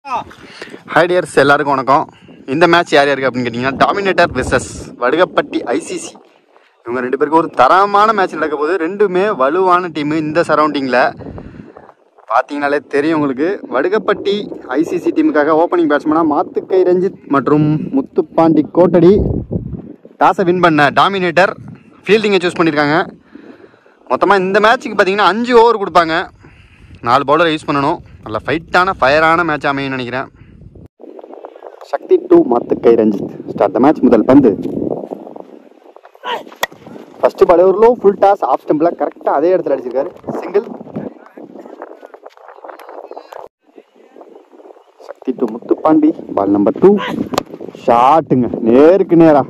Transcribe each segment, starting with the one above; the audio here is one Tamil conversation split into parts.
ஹாய் டியர்ஸ், எல்லாருக்கும் வணக்கம். இந்த மேட்ச் யார் யாருக்கு அப்படின்னு கேட்டிங்கன்னா, டாமினேட்டர் விசஸ் வடுகப்பட்டி ஐசிசி. இவங்க ரெண்டு பேருக்கு ஒரு தரமான மேட்ச் நடக்க போகுது. ரெண்டுமே வலுவான டீமு. இந்த சரௌண்டிங்கில் பார்த்தீங்கனாலே தெரியும் உங்களுக்கு. வடுகப்பட்டி ஐசிசி டீமுக்காக ஓப்பனிங் பேட்ஸ்மேனாக மாத்துக்கை ரஞ்சித் மற்றும் முத்துப்பாண்டி கோட்டடி. டாஸை வின் பண்ண டாமினேட்டர் ஃபீல்டிங்கை சூஸ் பண்ணியிருக்காங்க. மொத்தமாக இந்த மேட்ச்சுக்கு பார்த்தீங்கன்னா 5 ஓவர் கொடுப்பாங்க. 4 பவுலரை யூஸ் பண்ணணும். நல்ல ஃபயரான மேட்ச் அமையும்னு நினைக்கிறேன். சக்தி டு மாத்துக்கை ரஞ்சித். Start the match. முதல் பந்து. ஃபர்ஸ்ட் பால் ஒரு லோ ஃபுல் டாஸ் ஆஃப் ஸ்டம்பில் கரெக்டாக அதே இடத்துல அடிச்சிருக்காரு. Single. Sakthi to Muthupandi. Ball number 2. ஷாட்டுங்க, நேருக்கு நேரா.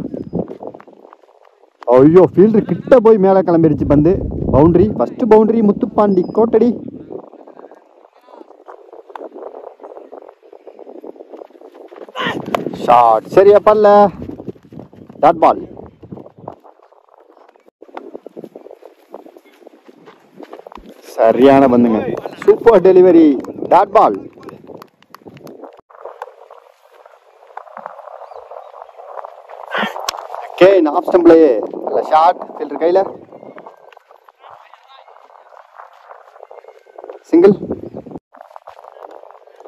ஐயோ, ஃபீல்டர் கிட்ட போய் மேலே கிளம்பிடுச்சு பந்து. பவுண்டரி. ஃபர்ஸ்ட் பவுண்டரி முத்துப்பாண்டி கோட்டடி. ஷாட் சரியா பல்ல. Dot ball. சரியான பந்துங்க, சூப்பர் டெலிவரி. Dot ball. கேன் ஆஃப் ஸ்டம்ப்லயே நல்ல ஷாட். ஃபீல்டர் கையில. சிங்கிள்.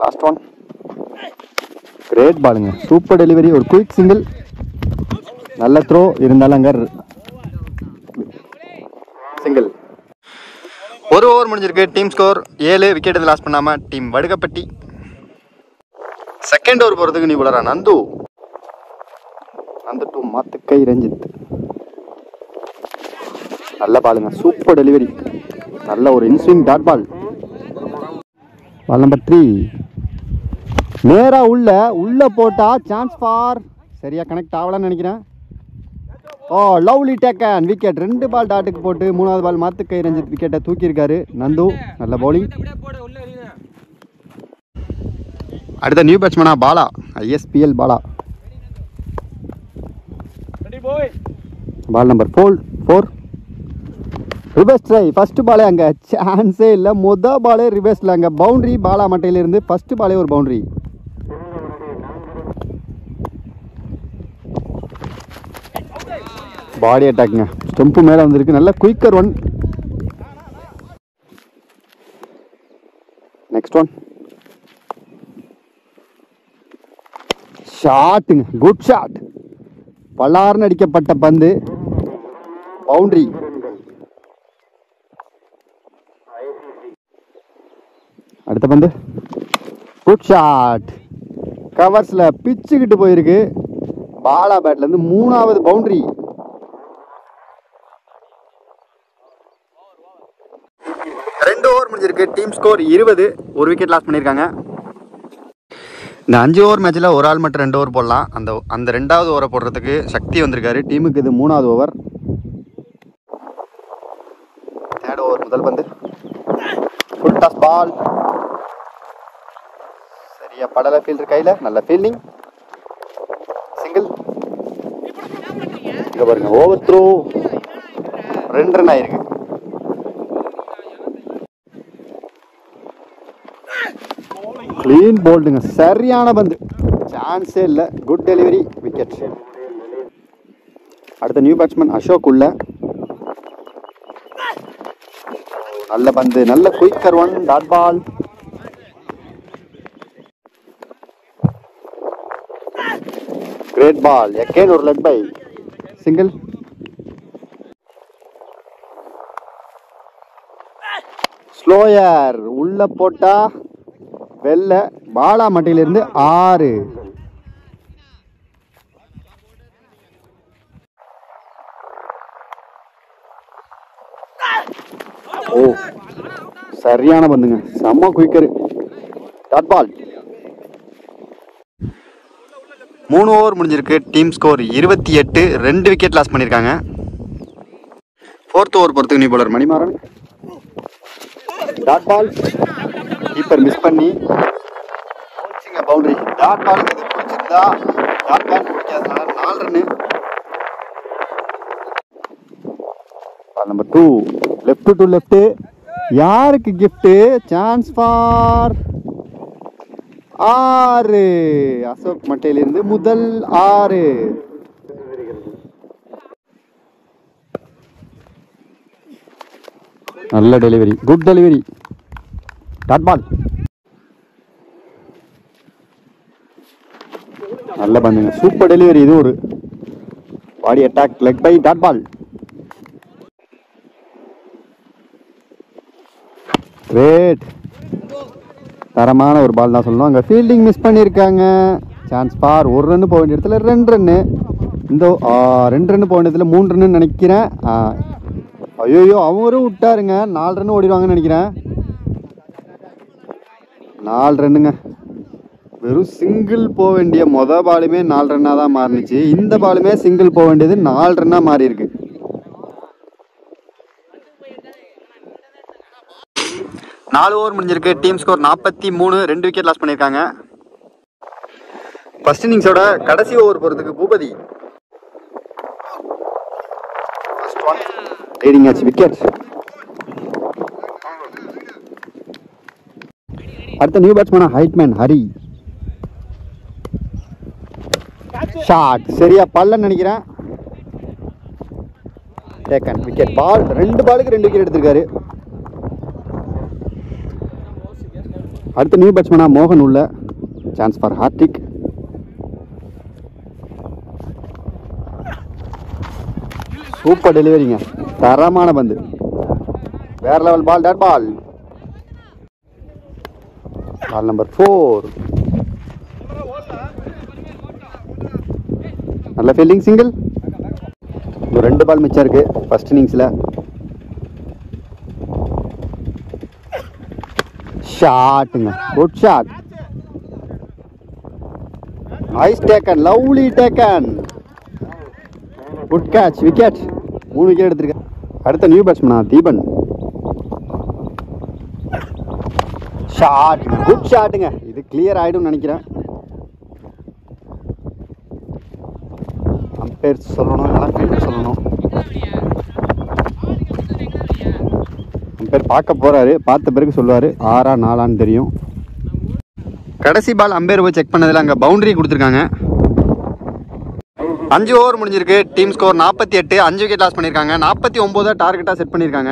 Last one. கிரேட் பாலுங்க, சூப்பர் டெலிவரி. ஒரு குயிக் சிங்கிள். நல்ல த்ரோ இருந்தாலும் அங்க சிங்கிள். ஒரு ஓவர் முடிஞ்சிருக்கு. Team score 7. விக்கெட் லாஸ் பண்ணாம டீம் வடுகப்பட்டி. செகண்ட் ஓவர் போறதுக்கு நீ போலரா நந்து டு மாத்துக்கை ரஞ்சித். நல்ல பாலுங்க, சூப்பர் டெலிவரி. நல்ல ஒரு inswing dot ball. Ball number 3. நேரா உள்ள போட்டா சான்ஸ் ஃபார். சரியா கனெக்ட் ஆகலான்னு நினைக்கிறேன். ஓ, லவ்லி டேக்கன். விக்கெட். 2 பால் டாட்டுக்கு போட்டு 3வது பால் மாத்துக்கை ரஞ்சித் விக்கெட்டை தூக்கியிருக்காரு. நந்து நல்ல பவுலிங். அடுத்த நியூ பேட்ஸ்மேனா Bala. ISPL Bala. Ball number 4. Reverse try. First பாலே அங்க சான்ஸே இல்லை. பாலே ரிவர்ஸ்ல அங்க பவுண்டரி. பாலா மட்டையிலிருந்து ஃபர்ஸ்ட் பாலே ஒரு பவுண்டரி. பாடி அட்டாக்ங்க, ஸ்டெம்பு மேலே வந்திருக்கு. நல்ல குயிக்கர் ஒன். Next one. ஷாட்டுங்க, குட் ஷாட். பல்லார்னு அடிக்கப்பட்ட பந்து. பவுண்டரி. அடுத்த பந்து. Good shot. கவர்ஸ்ல பிச்சுக்கிட்டு போயிருக்கு. பாலா பேட்ல இருந்து 3வது பவுண்டரி. ரெண்டு ஓவர் முடிஞ்சிருக்கு. Team score 20. ஒரு விக்கெட் லாஸ் பண்ணியிருக்காங்க. இந்த 5 ஓவர் மேட்சில் ஒரு ஆள் மட்டும் 2 ஓவர் போடலாம். அந்த 2வது ஓவரை போடுறதுக்கு சக்தி வந்திருக்காரு. டீமுக்கு இது 3வது ஓவர். 3rd ஓவர் முதல் பந்து. Full toss ball. சரியா படலை. ஃபீல்டர் கையில். நல்ல ஃபீல்டிங். சிங்கிள். இங்க பாருங்க, ஓவர் த்ரோ. 2 ரன் ஆயிருக்கு. கிளீன் போல்டுங்க, சரியான பந்து. சான்ஸே இல்லை. Good delivery. விக்கெட். அடுத்த நியூ பேட்ஸ்மேன் அசோக் உள்ள. நல்ல பந்து, நல்ல quicker one. Dot ball. Great ball. Again ஒரு லெட் பை. சிங்கிள். ஸ்லோயர். உள்ள போட்டா வெள்ள. பாலா மட்டையிலிருந்து 6. ஓ, சரியான பந்துங்க, செம்ம குயிக்கர். Dot ball. 3 ஓவர் முடிஞ்சிருக்கு. Team score 28. 2 விக்கெட் லாஸ் பண்ணியிருக்காங்க. 4th ஓவர் போகிறதுக்கு new bowler Manimaran. Dot ball. Keeper miss பண்ணி பவுண்டரி. டாட் பால் பிடிச்சிருந்தா. டாட் பால் பிடிக்காதனால 4 ரன்னு. Ball number 2. Left to left. யாருக்கு கிஃப்ட்? Chance for 6. அசோக் மட்டையிலிருந்து முதல் 6. நல்ல delivery, good delivery, dot ball. நல்ல பந்துங்க, சூப்பர் டெலிவரி. இது ஒரு body attack, leg bye, dot ball. Great, தரமான ஒரு பால் தான் சொல்லணும். அங்கே ஃபீல்டிங் மிஸ் பண்ணியிருக்காங்க. சான்ஸ் பார். 1 ரன் போக வேண்டிய இடத்துல 2 ரன்னு. இந்த 2 ரன் போக வேண்டிய இடத்துல 3 ரன்னு நினைக்கிறேன். ஐயோ, அவரும் விட்டாருங்க. 4 ரன் ஓடிடுவாங்கன்னு நினைக்கிறேன். 4 ரன்னுங்க. வெறும் சிங்கிள் போக வேண்டிய பாலுமே 4 ரன்னாக தான் மாறினுச்சு. இந்த பாலுமே சிங்கிள் போக வேண்டியது 4 ரன்னாக மாறி இருக்கு. 4 ஓவர் முடிஞ்சிருக்கு. Team score 43. 2 விக்கெட் லாஸ் பண்ணியிருக்காங்க. ஃபர்ஸ்ட் இன்னிங்ஸோட கடைசி ஓவர் போகிறதுக்கு பூபதி லீடிங் ஆச்சு, விக்கெட். அடுத்த நியூ பேட்ஸ்மேனா ஹைட்மேன் ஹரி. ஷாட் சரியா பல்லன்னு நினைக்கிறேன். Taken, wicket. பால் 2 பாலுக்கு 2 விக்கெட் எடுத்திருக்காரு. அடுத்த நியூ பேட்ஸ்மேனா மோகன் உள்ள. Chance for Hardik. சூப்பர் டெலிவரிங்க, தரமான பந்து, வேற level ball, dot ball. Ball number 4. நல்ல ஃபீல்டிங், சிங்கிள். இன்னும் 2 பால் மிச்சம் இருக்கு ஃபர்ஸ்ட் இன்னிங்ஸில். ஷாட்டுங்க, good shot. Nice taken, lovely taken, good catch, wicket. 3 wicket எடுத்திருக்கேன். அடுத்த நியூ பேட்ஸ்மேனா தீபன். ஷாட், குட் ஷாட்டுங்க. இது கிளியர் ஆகிடும் நினைக்கிறேன். அம்பேர் சொல்லணும், எல்லாம் ஃபீல்டு சொல்லணும். அம்பேர் பார்க்க போறாரு, பார்த்த பிறகு சொல்லுவார் 6ஆ 4ஆன்னு தெரியும். கடைசி பால் அம்பேர் போய் செக் பண்ணதில் அங்கே பவுண்டரி கொடுத்துருக்காங்க. 5 ஓவர் முடிஞ்சிருக்கு. Team score 48. 5 விக்கெட் லாஸ் பண்ணியிருக்காங்க. 49 டார்கெட்டாக செட் பண்ணியிருக்காங்க.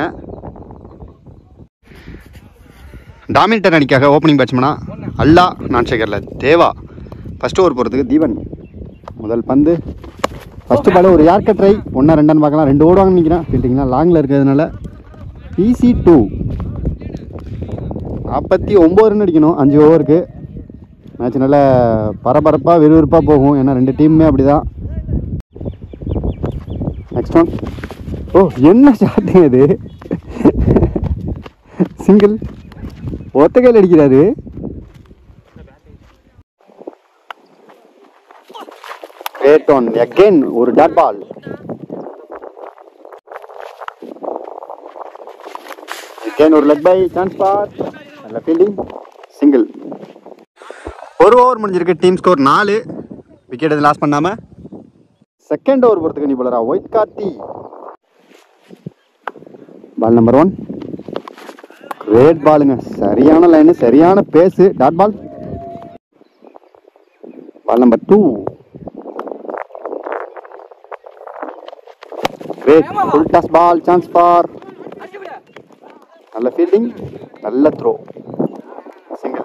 டாமினேட்டர் அணிக்காக ஓப்பனிங் பேட்ஸ்மேனா அல்லா, நான் சேகர்ல தேவா. ஃபர்ஸ்ட் ஓவர் போகிறதுக்கு தீபன். முதல் பந்து, ஃபர்ஸ்ட் பால் ஒரு யார்க்கர் ட்ரை. 1 2 பார்க்கலாம். 2 ஓடுவாங்கன்னு நினைக்கிறேன். ஃபீல்டிங்லாம் லாங்கில் இருக்கிறதுனால ஈஸி 2. 49 ரன் அடிக்கணும் 5 ஓவருக்கு. மேட்ச் நல்லா பரபரப்பாக விறுவிறுப்பாக போகும். ஏன்னா 2 டீமுமே அப்படி தான். Next one. ஓ, என்ன ஷாட்டுங்க இது! சிங்கிள், ஒத்த கையில் அடிக்கிறாரு. Great one. அகைன் ஒரு டாட் பால். அகைன் ஒரு லெக் பை, சான்ஸ் பார். நல்ல ஃபீல்டிங், சிங்கிள். 1 ஓவர் முடிஞ்சிருக்கு. Team score 4. விக்கெட் எதுவும் லாஸ் பண்ணாமல். செகண்ட் ஓவர் போகிறதுக்கு நீ போலரா white Karthi. Ball number 1. Great பாலுங்க, சரியான லைனு, சரியான pace, dot ball. Ball number 2. Great, full toss ball, chance for. நல்ல ஃபீல்டிங், நல்ல த்ரோ, சிங்கிள்.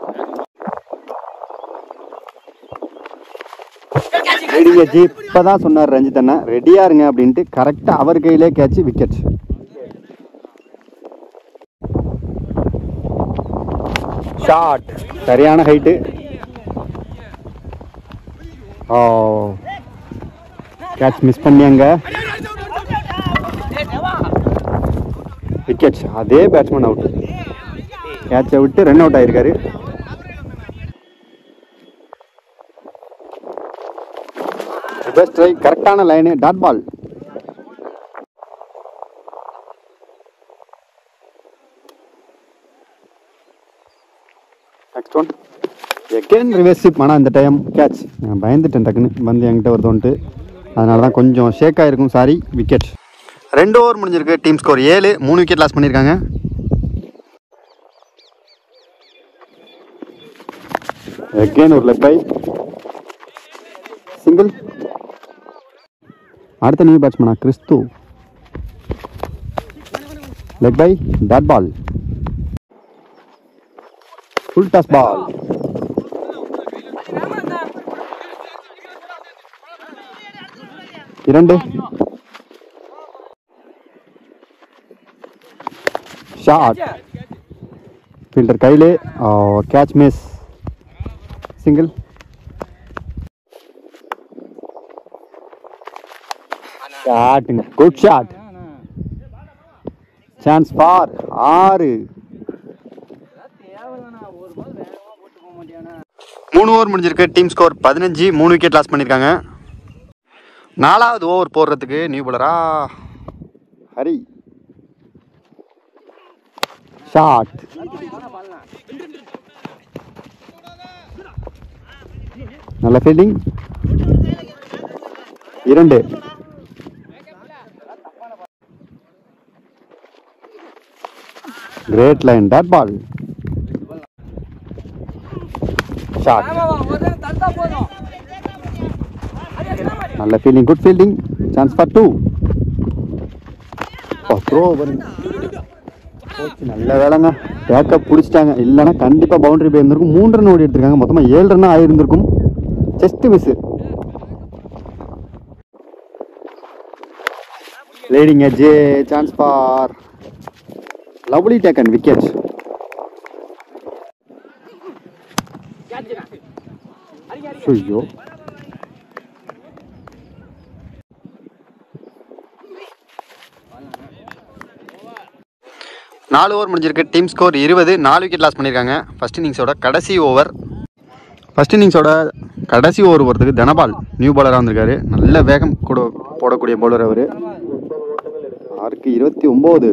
ரெடிங்க ஜி, இப்போதான் சொன்னார் ரஞ்சித் அண்ணா ரெடியா இருங்க அப்படின்ட்டு. கரெக்டாக அவர் கையிலே கேட்ச், விக்கெட். ஷாட், சரியான ஹைட்டு. ஓ, கேட்ச் மிஸ் பண்ணியாங்க. விக்கெட். அதே பேட்ஸ்மேன் அவுட். கேட்சை விட்டு ரன் அவுட் ஆயிருக்காரு. பெஸ்ட் ட்ரை, கரெக்டான line, dot ball. Next one. Again reverse sweep. ஆனால் இந்த டைம் கேட்ச். நான் பயந்துட்டேன் டக்குன்னு, வந்து என்கிட்ட வருதோன்ட்டு. அதனால தான் கொஞ்சம் ஷேக் ஆகிருக்கும், சாரி. விக்கெட். 2 ஓவர் முடிஞ்சிருக்கு. Team score 7. 3 விக்கெட் லாஸ் பண்ணியிருக்காங்க. அகைன் ஒரு லெக் பை சிங்கிள். அடுத்த நியூ பேட்ஸ்மேனா Kristhu. Leg bye dot ball. Full toss ball. இரண்டு. ஷாட். ஃபீல்டர் கையிலே கேட்ச் மிஸ். சிங்கிள். ஷாட்டுங்க, good shot. Chance for 6. 3 over முடிஞ்சிருக்கு. Team score 15. 3 விக்கெட் லாஸ் பண்ணியிருக்காங்க. 4வது ஓவர் போடுறதுக்கு நியூ பாலரா ஹரி. ஷாட். நல்ல fielding. 2. Great line dot ball. Shot. நல்ல fielding, good fielding. Chance for 2. Throw வருங்க. நல்ல வேலைங்க, பேக்கப் பிடிச்சிட்டாங்க. இல்லைன்னா கண்டிப்பாக பவுண்டரி போயிருந்திருக்கும். 3 ரன் ஓடி எடுத்திருக்காங்க. மொத்தமாக 7 ரன் ஆகியிருந்திருக்கும். Just miss. Leading edge. Chance for lovely taken wicket. ஐயோ, 4 ஓவர் முடிஞ்சிருக்கு. Team score 20. 4 விக்கெட் லாஸ் பண்ணியிருக்காங்க. ஃபர்ஸ்ட் இன்னிங்ஸோட கடைசி ஓவர் போகிறதுக்கு தனபால் நியூ பாலராக வந்திருக்காரு. நல்ல வேகம் கூட போடக்கூடிய பவுலர் அவர். 6க்கு 29.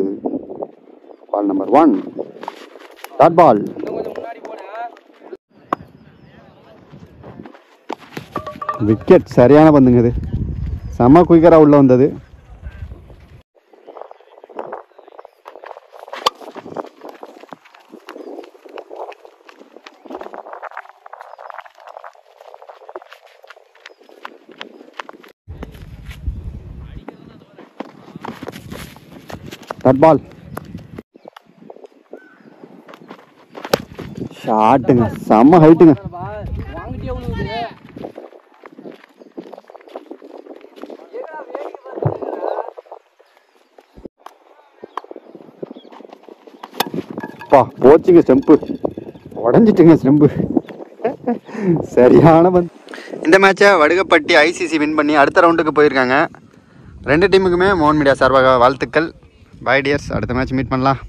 Ball number 1 dot ball. Wicket. சரியான பந்துங்க இது. செம குயிக்கராக உள்ள வந்தது. Dot ball. ஷாட்டுங்க, செம்ம ஹைட்டுங்க. போச்சுங்க ஸ்டெம்பு. உடஞ்சிட்டுங்க ஸ்டெம்பு. சரியான பந்து. இந்த மேட்சை வடுகப்பட்டி ஐசிசி வின் பண்ணி அடுத்த ரவுண்டுக்கு போயிருக்காங்க. 2 டீமுக்குமே மோகன் மீடியா சார்பாக வாழ்த்துக்கள். Bye dears. அடுத்த மேட்ச் மீட் பண்ணலாம்.